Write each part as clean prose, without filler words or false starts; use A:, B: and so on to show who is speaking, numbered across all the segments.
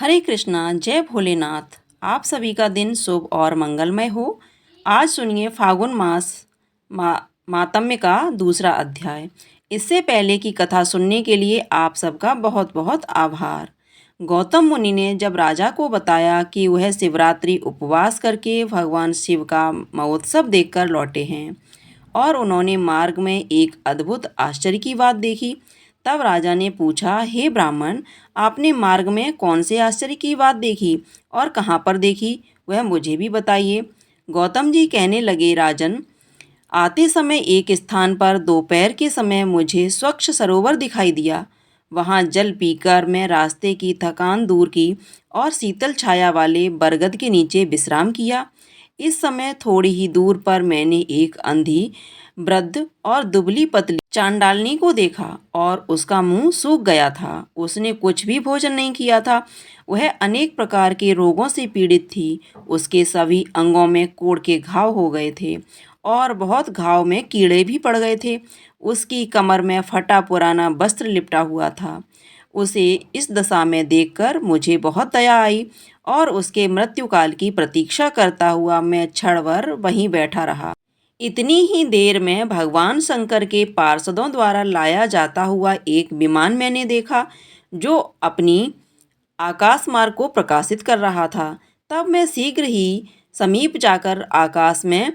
A: हरे कृष्णा, जय भोलेनाथ। आप सभी का दिन शुभ और मंगलमय हो। आज सुनिए फागुन मास मा, मातम्य का दूसरा अध्याय। इससे पहले की कथा सुनने के लिए आप सबका बहुत बहुत आभार। गौतम मुनि ने जब राजा को बताया कि वह शिवरात्रि उपवास करके भगवान शिव का महोत्सव देखकर लौटे हैं और उन्होंने मार्ग में एक अद्भुत आश्चर्य की बात देखी, तब राजा ने पूछा, हे ब्राह्मण, आपने मार्ग में कौन से आश्चर्य की बात देखी और कहाँ पर देखी, वह मुझे भी बताइए। गौतम जी कहने लगे, राजन, आते समय एक स्थान पर दोपहर के समय मुझे स्वच्छ सरोवर दिखाई दिया। वहाँ जल पीकर मैं रास्ते की थकान दूर की और शीतल छाया वाले बरगद के नीचे विश्राम किया। इस समय थोड़ी ही दूर पर मैंने एक अंधी, वृद्ध और दुबली पतली चांडालनी को देखा और उसका मुंह सूख गया था। उसने कुछ भी भोजन नहीं किया था। वह अनेक प्रकार के रोगों से पीड़ित थी। उसके सभी अंगों में कोढ़ के घाव हो गए थे और बहुत घाव में कीड़े भी पड़ गए थे। उसकी कमर में फटा पुराना वस्त्र लिपटा हुआ था। उसे इस दशा में देखकर मुझे बहुत दया आई और उसके मृत्युकाल की प्रतीक्षा करता हुआ मैं क्षण भर वहीं बैठा रहा। इतनी ही देर में भगवान शंकर के पार्षदों द्वारा लाया जाता हुआ एक विमान मैंने देखा, जो अपनी आकाश मार्ग को प्रकाशित कर रहा था। तब मैं शीघ्र ही समीप जाकर आकाश में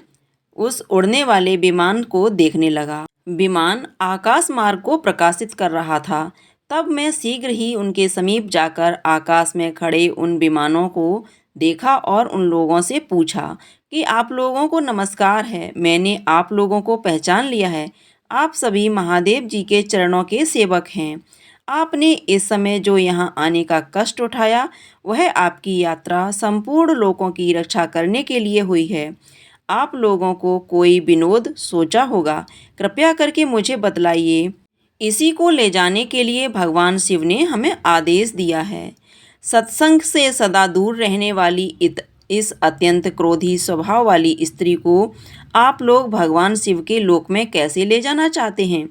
A: उस उड़ने वाले विमान को देखने लगा। विमान आकाश मार्ग को प्रकाशित कर रहा था। तब मैं शीघ्र ही उनके समीप जाकर आकाश में खड़े उन विमानों को देखा और उन लोगों से पूछा कि आप लोगों को नमस्कार है। मैंने आप लोगों को पहचान लिया है। आप सभी महादेव जी के चरणों के सेवक हैं। आपने इस समय जो यहाँ आने का कष्ट उठाया, वह आपकी यात्रा संपूर्ण लोगों की रक्षा करने के लिए हुई है। आप लोगों को कोई विनोद सोचा होगा, कृपया करके मुझे बतलाइए। इसी को ले जाने के लिए भगवान शिव ने हमें आदेश दिया है। सत्संग से सदा दूर रहने वाली इस अत्यंत क्रोधी स्वभाव वाली स्त्री को आप लोग भगवान शिव के लोक में कैसे ले जाना चाहते हैं,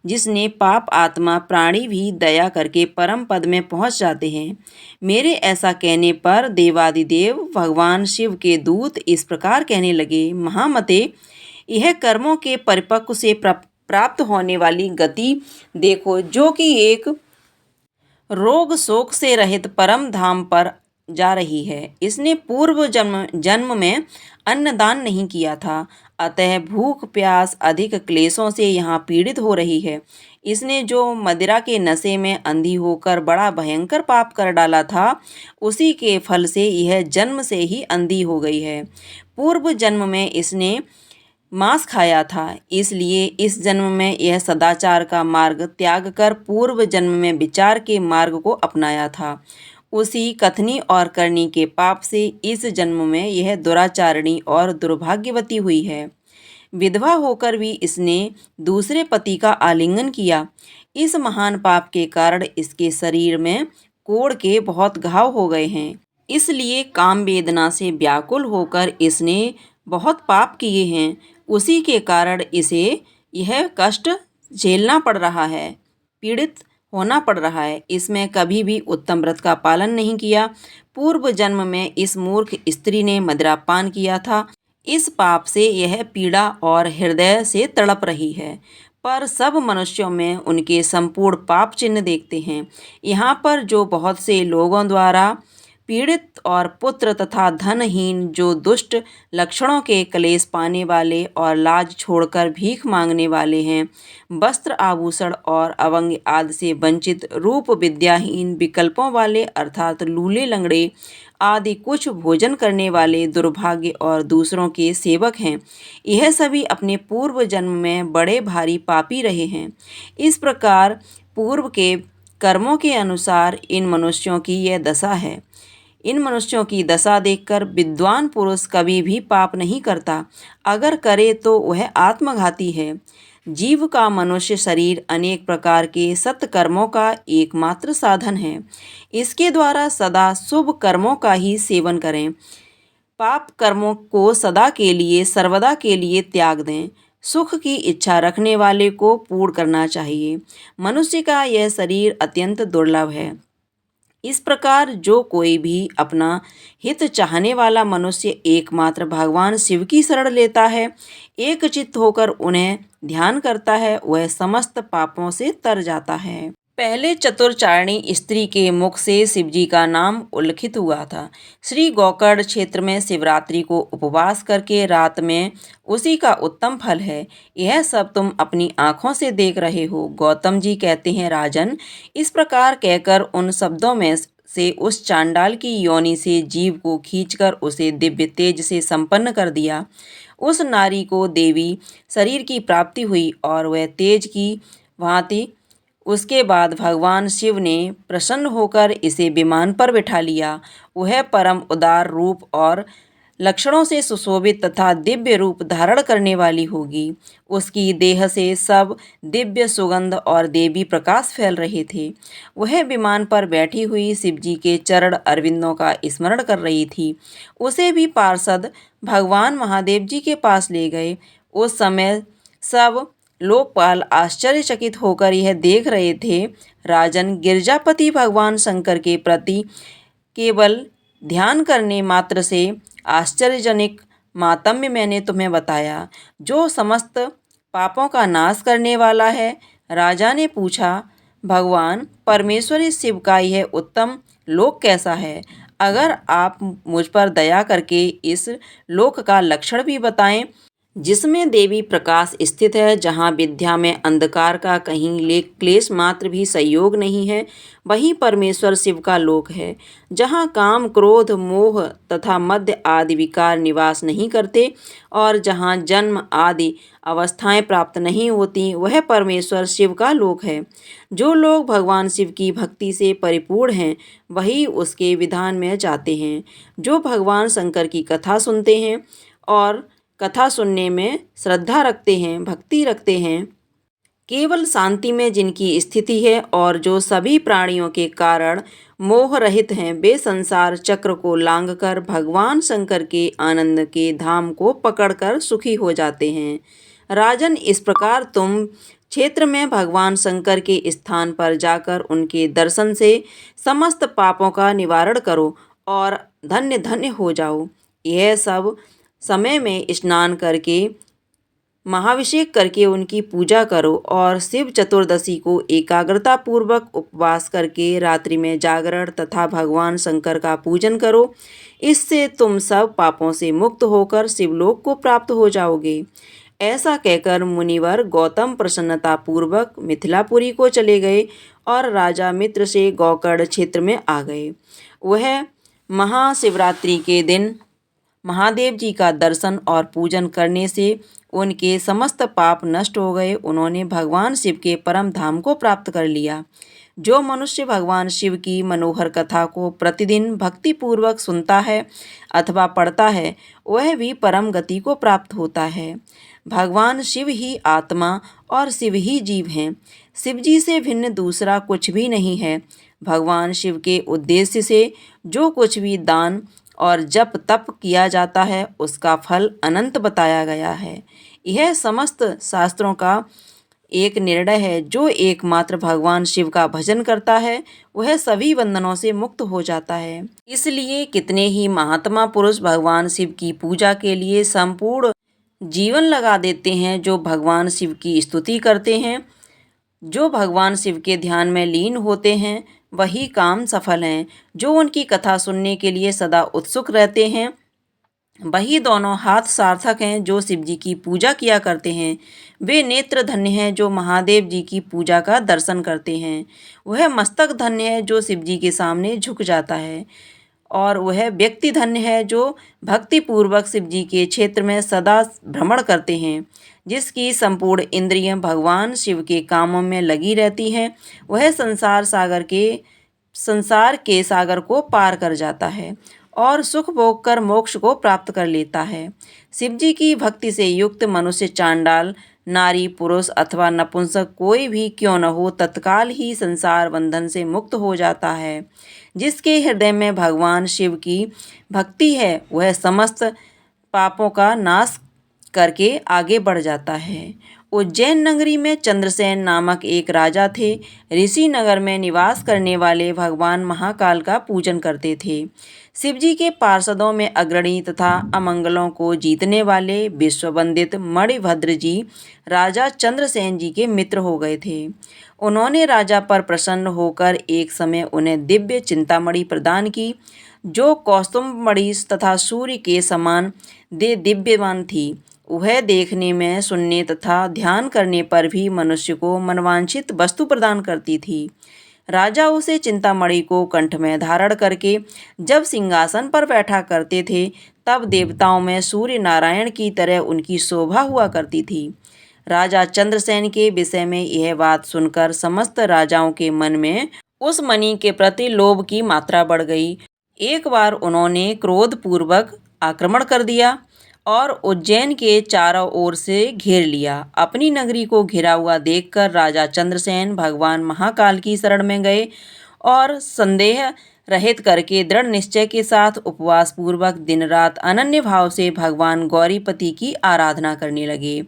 A: जिसने पाप आत्मा प्राणी भी दया करके परम पद में पहुंच जाते हैं। मेरे ऐसा कहने पर देवादिदेव भगवान शिव के दूत इस प्रकार कहने लगे, महामते, यह कर्मों के परिपक्व से प्राप्त होने वाली गति देखो, जो कि एक रोग शोक से रहित परम धाम पर जा रही है। इसने पूर्व जन्म में अन्नदान नहीं किया था, अतः भूख प्यास अधिक क्लेशों से यहाँ पीड़ित हो रही है। इसने जो मदिरा के नशे में अंधी होकर बड़ा भयंकर पाप कर डाला था, उसी के फल से यह जन्म से ही अंधी हो गई है। पूर्व जन्म में इसने मांस खाया था, इसलिए इस जन्म में यह सदाचार का मार्ग त्याग कर पूर्व जन्म में विचार के मार्ग को अपनाया था। उसी कथनी और करनी के पाप से इस जन्म में यह दुराचारणी और दुर्भाग्यवती हुई है। विधवा होकर भी इसने दूसरे पति का आलिंगन किया। इस महान पाप के कारण इसके शरीर में कोढ़ के बहुत घाव हो गए हैं। इसलिए काम वेदना से व्याकुल होकर इसने बहुत पाप किए हैं। उसी के कारण इसे यह कष्ट झेलना पड़ रहा है, पीड़ित होना पड़ रहा है। इसमें कभी भी उत्तम व्रत का पालन नहीं किया। पूर्व जन्म में इस मूर्ख स्त्री ने मदिरापान किया था। इस पाप से यह पीड़ा और हृदय से तड़प रही है। पर सब मनुष्यों में उनके संपूर्ण पाप चिन्ह देखते हैं। यहाँ पर जो बहुत से लोगों द्वारा पीड़ित और पुत्र तथा धनहीन, जो दुष्ट लक्षणों के क्लेश पाने वाले और लाज छोड़कर भीख मांगने वाले हैं, वस्त्र आभूषण और अवंग आदि से वंचित, रूप विद्याहीन, विकल्पों वाले अर्थात लूले लंगड़े आदि कुछ भोजन करने वाले दुर्भाग्य और दूसरों के सेवक हैं, यह सभी अपने पूर्व जन्म में बड़े भारी पापी रहे हैं। इस प्रकार पूर्व के कर्मों के अनुसार इन मनुष्यों की यह दशा है। इन मनुष्यों की दशा देखकर विद्वान पुरुष कभी भी पाप नहीं करता। अगर करे तो वह आत्मघाती है। जीव का मनुष्य शरीर अनेक प्रकार के सत्कर्मों का एकमात्र साधन है। इसके द्वारा सदा शुभ कर्मों का ही सेवन करें। पाप कर्मों को सदा के लिए सर्वदा के लिए त्याग दें। सुख की इच्छा रखने वाले को पूर्ण करना चाहिए। मनुष्य का यह शरीर अत्यंत दुर्लभ है। इस प्रकार जो कोई भी अपना हित चाहने वाला मनुष्य एकमात्र भगवान शिव की शरण लेता है, एक चित्त होकर उन्हें ध्यान करता है, वह समस्त पापों से तर जाता है। पहले चतुर्चारिणी स्त्री के मुख से शिवजी का नाम उल्लिखित हुआ था। श्री गौकर्ण क्षेत्र में शिवरात्रि को उपवास करके रात में उसी का उत्तम फल है। यह सब तुम अपनी आंखों से देख रहे हो। गौतम जी कहते हैं, राजन, इस प्रकार कहकर उन शब्दों में से उस चांडाल की योनि से जीव को खींचकर उसे दिव्य तेज से संपन्न कर दिया। उस नारी को देवी शरीर की प्राप्ति हुई और वह तेज की भांति उसके बाद भगवान शिव ने प्रसन्न होकर इसे विमान पर बिठा लिया। वह परम उदार रूप और लक्षणों से सुशोभित तथा दिव्य रूप धारण करने वाली होगी। उसकी देह से सब दिव्य सुगंध और देवी प्रकाश फैल रहे थे। वह विमान पर बैठी हुई शिवजी के चरण अरविंदों का स्मरण कर रही थी। उसे भी पार्षद भगवान महादेव जी के पास ले गए। उस समय सब लोकपाल आश्चर्यचकित होकर यह देख रहे थे, राजन, गिरजापति भगवान शंकर के प्रति केवल ध्यान करने मात्र से आश्चर्यजनक मातम्य मैंने तुम्हें बताया, जो समस्त पापों का नाश करने वाला है। राजा ने पूछा, भगवान परमेश्वरी शिव का यह उत्तम लोक कैसा है? अगर आप मुझ पर दया करके इस लोक का लक्षण भी बताएं, जिसमें देवी प्रकाश स्थित है, जहाँ विद्या में अंधकार का कहीं क्लेश मात्र भी संयोग नहीं है, वहीं परमेश्वर शिव का लोक है। जहाँ काम, क्रोध, मोह तथा मद्य आदि विकार निवास नहीं करते और जहाँ जन्म आदि अवस्थाएं प्राप्त नहीं होती, वह परमेश्वर शिव का लोक है। जो लोग भगवान शिव की भक्ति से परिपूर्ण हैं, वही उसके विधान में जाते हैं। जो भगवान शंकर की कथा सुनते हैं और कथा सुनने में श्रद्धा रखते हैं, भक्ति रखते हैं, केवल शांति में जिनकी स्थिति है और जो सभी प्राणियों के कारण मोह रहित हैं, वे संसार चक्र को लांघकर भगवान शंकर के आनंद के धाम को पकड़कर सुखी हो जाते हैं। राजन, इस प्रकार तुम क्षेत्र में भगवान शंकर के स्थान पर जाकर उनके दर्शन से समस्त पापों का निवारण करो और धन्य धन्य हो जाओ। यह सब समय में स्नान करके, महाभिषेक करके उनकी पूजा करो और शिव चतुर्दशी को एकाग्रता पूर्वक उपवास करके रात्रि में जागरण तथा भगवान शंकर का पूजन करो। इससे तुम सब पापों से मुक्त होकर शिवलोक को प्राप्त हो जाओगे। ऐसा कहकर मुनिवर गौतम प्रसन्नता पूर्वक मिथिलापुरी को चले गए और राजा मित्र से गौकर्ण क्षेत्र में आ गए। वह महाशिवरात्रि के दिन महादेव जी का दर्शन और पूजन करने से उनके समस्त पाप नष्ट हो गए। उन्होंने भगवान शिव के परम धाम को प्राप्त कर लिया। जो मनुष्य भगवान शिव की मनोहर कथा को प्रतिदिन भक्तिपूर्वक सुनता है अथवा पढ़ता है, वह भी परम गति को प्राप्त होता है। भगवान शिव ही आत्मा और शिव ही जीव हैं। शिव जी से भिन्न दूसरा कुछ भी नहीं है। भगवान शिव के उद्देश्य से जो कुछ भी दान और जप तप किया जाता है, उसका फल अनंत बताया गया है। यह समस्त शास्त्रों का एक निर्णय है। जो एकमात्र भगवान शिव का भजन करता है, वह सभी बंधनों से मुक्त हो जाता है। इसलिए कितने ही महात्मा पुरुष भगवान शिव की पूजा के लिए संपूर्ण जीवन लगा देते हैं। जो भगवान शिव की स्तुति करते हैं, जो भगवान शिव के ध्यान में लीन होते हैं, वही काम सफल हैं। जो उनकी कथा सुनने के लिए सदा उत्सुक रहते हैं, वही दोनों हाथ सार्थक हैं। जो शिव जी की पूजा किया करते हैं, वे नेत्र धन्य हैं। जो महादेव जी की पूजा का दर्शन करते हैं, वह मस्तक धन्य है जो शिव जी के सामने झुक जाता है। और वह व्यक्ति धन्य है जो भक्तिपूर्वक शिव जी के क्षेत्र में सदा भ्रमण करते हैं। जिसकी संपूर्ण इंद्रियां भगवान शिव के कामों में लगी रहती हैं, वह संसार के सागर को पार कर जाता है और सुख भोग कर मोक्ष को प्राप्त कर लेता है। शिव जी की भक्ति से युक्त मनुष्य, चांडाल, नारी, पुरुष अथवा नपुंसक कोई भी क्यों न हो, तत्काल ही संसार बंधन से मुक्त हो जाता है। जिसके हृदय में भगवान शिव की भक्ति है, वह समस्त पापों का नाश करके आगे बढ़ जाता है उज्जैन नगरी में चंद्रसेन नामक एक राजा थे। ऋषि नगर में निवास करने वाले भगवान महाकाल का पूजन करते थे। शिवजी के पार्षदों में अग्रणी तथा अमंगलों को जीतने वाले विश्ववंदित मणिभद्र जी राजा चंद्रसेन जी के मित्र हो गए थे। उन्होंने राजा पर प्रसन्न होकर एक समय उन्हें दिव्य चिंतामणि प्रदान की, जो कौस्तुभमणि तथा सूर्य के समान दिव्यमान थी। वह देखने में, सुनने तथा ध्यान करने पर भी मनुष्य को मनवांछित वस्तु प्रदान करती थी। राजा उसे चिंतामणि को कंठ में धारण करके जब सिंहासन पर बैठा करते थे, तब देवताओं में सूर्य नारायण की तरह उनकी शोभा हुआ करती थी। राजा चंद्रसेन के विषय में यह बात सुनकर समस्त राजाओं के मन में उस मणि के प्रति लोभ की मात्रा बढ़ गई। एक बार उन्होंने क्रोधपूर्वक आक्रमण कर दिया और उज्जैन के चारों ओर से घेर लिया। अपनी नगरी को घिरा हुआ देखकर राजा चंद्रसेन भगवान महाकाल की शरण में गए और संदेह रहित करके दृढ़ निश्चय के साथ उपवास पूर्वक दिन रात अनन्य भाव से भगवान गौरीपति की आराधना करने लगे।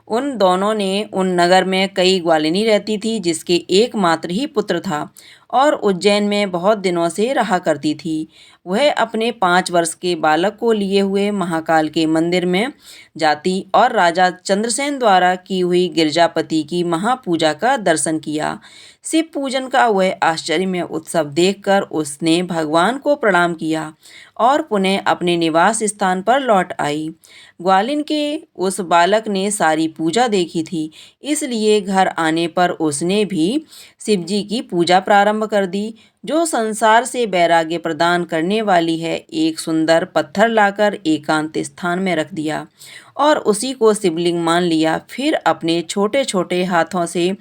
A: उन दोनों ने उन नगर में कई ग्वालिनी रहती थी, जिसके एकमात्र ही पुत्र था और उज्जैन में बहुत दिनों से रहा करती थी। वह अपने 5 वर्ष के बालक को लिए हुए महाकाल के मंदिर में जाती और राजा चंद्रसेन द्वारा की हुई गिरजापति की महापूजा का दर्शन किया। शिव पूजन का वह आश्चर्यमय उत्सव देखकर उसने भगवान को प्रणाम किया और पुनः अपने निवास स्थान पर लौट आई। ग्वालिन के उस बालक ने सारी पूजा देखी थी, इसलिए घर आने पर उसने भी शिवजी की पूजा प्रारंभ कर दी, जो संसार से वैराग्य प्रदान करने वाली है। एक सुंदर पत्थर लाकर एकांत स्थान में रख दिया और उसी को शिवलिंग मान लिया। फिर अपने छोटे छोटे हाथों से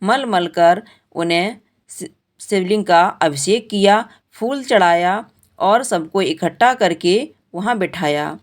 A: मल मल कर उन्हें शिवलिंग का अभिषेक किया, फूल चढ़ाया और सबको इकट्ठा करके वहाँ बिठाया।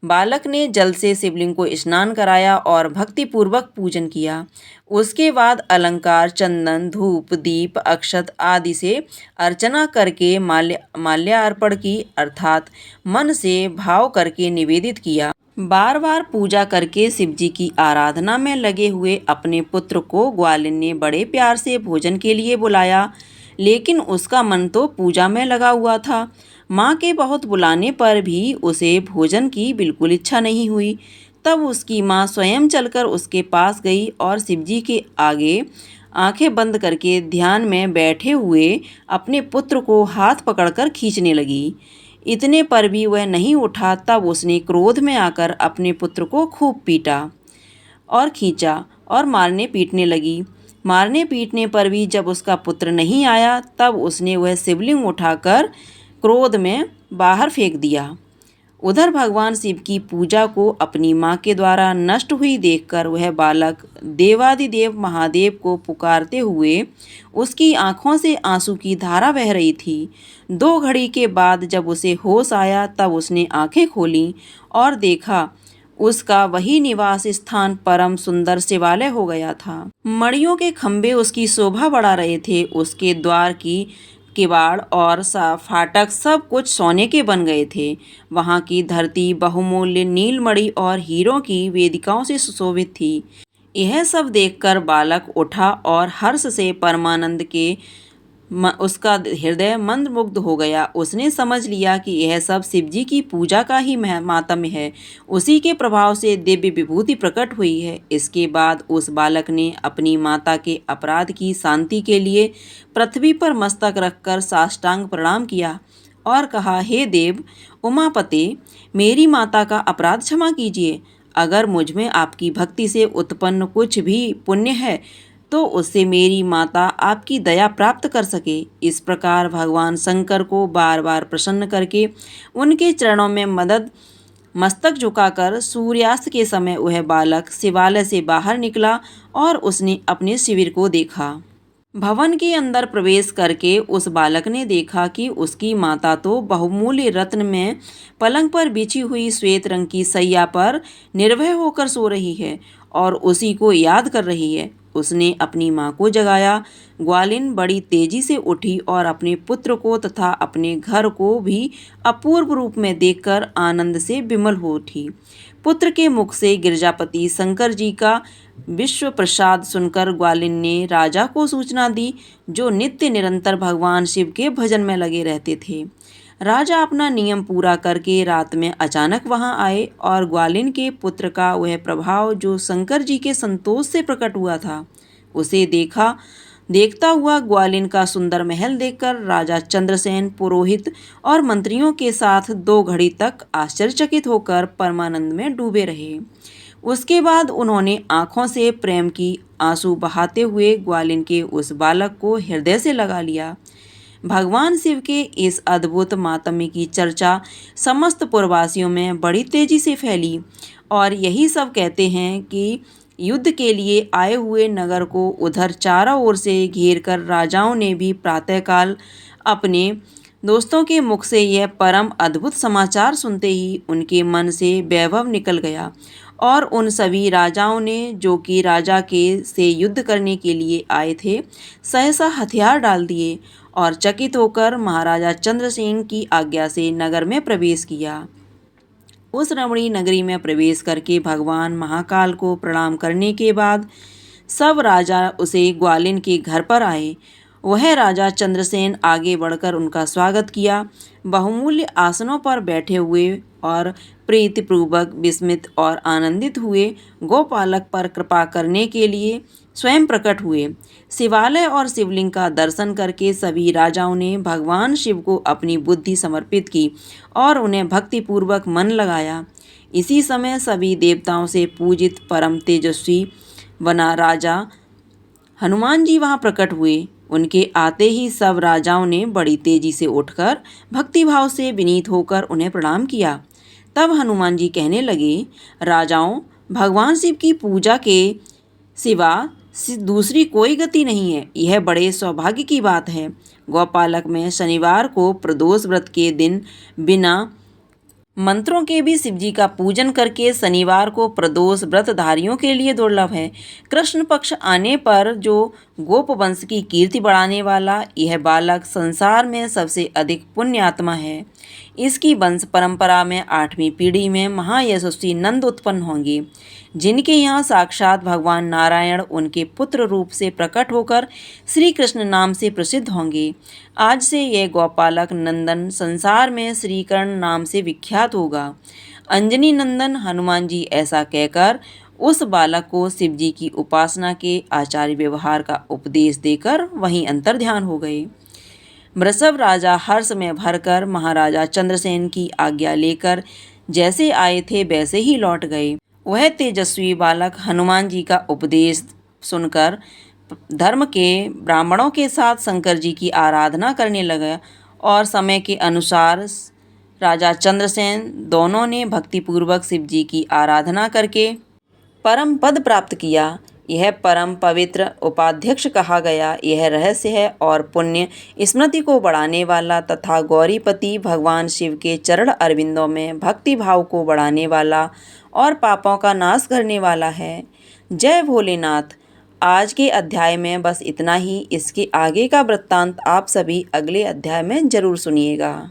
A: बालक ने जल से शिवलिंग को स्नान कराया और भक्तिपूर्वक पूजन किया। उसके बाद अलंकार, चंदन, धूप, दीप, अक्षत आदि से अर्चना करके माल्यार्पण की, अर्थात मन से भाव करके निवेदित किया। बार बार पूजा करके शिवजी की आराधना में लगे हुए अपने पुत्र को ग्वालिन ने बड़े प्यार से भोजन के लिए बुलाया, लेकिन उसका मन तो पूजा में लगा हुआ था। माँ के बहुत बुलाने पर भी उसे भोजन की बिल्कुल इच्छा नहीं हुई। तब उसकी माँ स्वयं चलकर उसके पास गई और शिवजी के आगे आंखें बंद करके ध्यान में बैठे हुए अपने पुत्र को हाथ पकड़कर खींचने लगी। इतने पर भी वह नहीं उठा। तब उसने क्रोध में आकर अपने पुत्र को खूब पीटा और खींचा और मारने पीटने लगी। मारने पीटने पर भी जब उसका पुत्र नहीं आया, तब उसने वह शिवलिंग उठाकर क्रोध में बाहर फेंक दिया। उधर भगवान शिव की पूजा को अपनी माँ के द्वारा नष्ट हुई देखकर वह बालक देवादिदेव महादेव को पुकारते हुए उसकी आंखों से आंसू की धारा बह रही थी। 2 घड़ी के बाद जब उसे होश आया, तब उसने आंखें खोलीं और देखा उसका वही निवास स्थान परम सुंदर शिवालय हो गया था। मणियों के खंभे उसकी शोभा बढ़ा रहे थे। उसके द्वार की किवाड़ और फाटक सब कुछ सोने के बन गए थे। वहाँ की धरती बहुमूल्य नीलमणि और हीरों की वेदिकाओं से सुशोभित थी। यह सब देखकर बालक उठा और हर्ष से परमानंद के उसका हृदय मंत्रमुग्ध हो गया। उसने समझ लिया कि यह सब शिवजी की पूजा का ही मातम्य है। उसी के प्रभाव से दिव्य विभूति प्रकट हुई है। इसके बाद उस बालक ने अपनी माता के अपराध की शांति के लिए पृथ्वी पर मस्तक रखकर साष्टांग प्रणाम किया और कहा, हे देव उमापते, मेरी माता का अपराध क्षमा कीजिए। अगर मुझमें आपकी भक्ति से उत्पन्न कुछ भी पुण्य है तो उससे मेरी माता आपकी दया प्राप्त कर सके। इस प्रकार भगवान शंकर को बार बार प्रसन्न करके उनके चरणों में मस्तक झुकाकर सूर्यास्त के समय वह बालक शिवालय से बाहर निकला और उसने अपने शिविर को देखा। भवन के अंदर प्रवेश करके उस बालक ने देखा कि उसकी माता तो बहुमूल्य रत्न में पलंग पर बिछी हुई श्वेत रंग की सैया पर निर्भय होकर सो रही है और उसी को याद कर रही है। उसने अपनी माँ को जगाया। ग्वालिन बड़ी तेजी से उठी और अपने पुत्र को तथा अपने घर को भी अपूर्व रूप में देखकर आनंद से विमल हो उठी। पुत्र के मुख से गिरजापति शंकर जी का विश्व प्रसाद सुनकर ग्वालिन ने राजा को सूचना दी, जो नित्य निरंतर भगवान शिव के भजन में लगे रहते थे। राजा अपना नियम पूरा करके रात में अचानक वहां आए और ग्वालिन के पुत्र का वह प्रभाव जो शंकर जी के संतोष से प्रकट हुआ था, उसे देखता हुआ ग्वालिन का सुंदर महल देखकर राजा चंद्रसेन पुरोहित और मंत्रियों के साथ 2 घड़ी तक आश्चर्यचकित होकर परमानंद में डूबे रहे। उसके बाद उन्होंने आंखों से प्रेम की आंसू बहाते हुए ग्वालिन के उस बालक को हृदय से लगा लिया। भगवान शिव के इस अद्भुत मातम्य की चर्चा समस्त पुरवासियों में बड़ी तेजी से फैली और यही सब कहते हैं कि युद्ध के लिए आए हुए नगर को उधर चारों ओर से घेर कर राजाओं ने भी प्रातःकाल अपने दोस्तों के मुख से यह परम अद्भुत समाचार सुनते ही उनके मन से वैभव निकल गया और उन सभी राजाओं ने, जो कि राजा के से युद्ध करने के लिए आए थे, सहसा हथियार डाल दिए और चकित होकर महाराजा चंद्रसेन की आज्ञा से नगर में प्रवेश किया। उस रमणीय नगरी में प्रवेश करके भगवान महाकाल को प्रणाम करने के बाद सब राजा उसे ग्वालिन के घर पर आए। वह राजा चंद्रसेन आगे बढ़कर उनका स्वागत किया। बहुमूल्य आसनों पर बैठे हुए और प्रीतिपूर्वक विस्मित और आनंदित हुए गोपालक पर कृपा करने के लिए स्वयं प्रकट हुए। शिवालय और शिवलिंग का दर्शन करके सभी राजाओं ने भगवान शिव को अपनी बुद्धि समर्पित की और उन्हें भक्तिपूर्वक मन लगाया। इसी समय सभी देवताओं से पूजित परम तेजस्वी बना राजा हनुमान जी वहां प्रकट हुए। उनके आते ही सब राजाओं ने बड़ी तेजी से उठकर भक्तिभाव से विनीत होकर उन्हें प्रणाम किया। तब हनुमान जी कहने लगे, राजाओं, भगवान शिव की पूजा के सिवा दूसरी कोई गति नहीं है। यह बड़े सौभाग्य की बात है। गोपालक में शनिवार को प्रदोष व्रत के दिन बिना मंत्रों के भी शिवजी का पूजन करके शनिवार को प्रदोष व्रतधारियों के लिए दुर्लभ है। कृष्ण पक्ष आने पर जो गोप वंश की कीर्ति बढ़ाने वाला यह बालक संसार में सबसे अधिक पुण्यात्मा है। इसकी वंश परंपरा में 8वीं पीढ़ी में महायशस्वी नंद उत्पन्न होंगे, जिनके यहाँ साक्षात भगवान नारायण उनके पुत्र रूप से प्रकट होकर श्री कृष्ण नाम से प्रसिद्ध होंगे। आज से यह गोपालक नंदन संसार में श्रीकर्ण नाम से विख्यात होगा। अंजनी नंदन हनुमान जी ऐसा कहकर उस बालक को शिवजी की उपासना के आचार्य व्यवहार का उपदेश देकर वहीं अंतर्ध्यान हो गए। वृषभ राजा हर्ष में भरकर महाराजा चंद्रसेन की आज्ञा लेकर जैसे आए थे वैसे ही लौट गए। वह तेजस्वी बालक हनुमान जी का उपदेश सुनकर धर्म के ब्राह्मणों के साथ शंकर जी की आराधना करने लगा और समय के अनुसार राजा चंद्रसेन दोनों ने भक्तिपूर्वक शिव जी की आराधना करके परम पद प्राप्त किया। यह परम पवित्र उपाध्यक्ष कहा गया यह रहस्य है और पुण्य स्मृति को बढ़ाने वाला तथा गौरीपति भगवान शिव के चरण अरविंदों में भक्ति भाव को बढ़ाने वाला और पापों का नाश करने वाला है। जय भोलेनाथ। आज के अध्याय में बस इतना ही। इसके आगे का वृत्तांत आप सभी अगले अध्याय में जरूर सुनिएगा।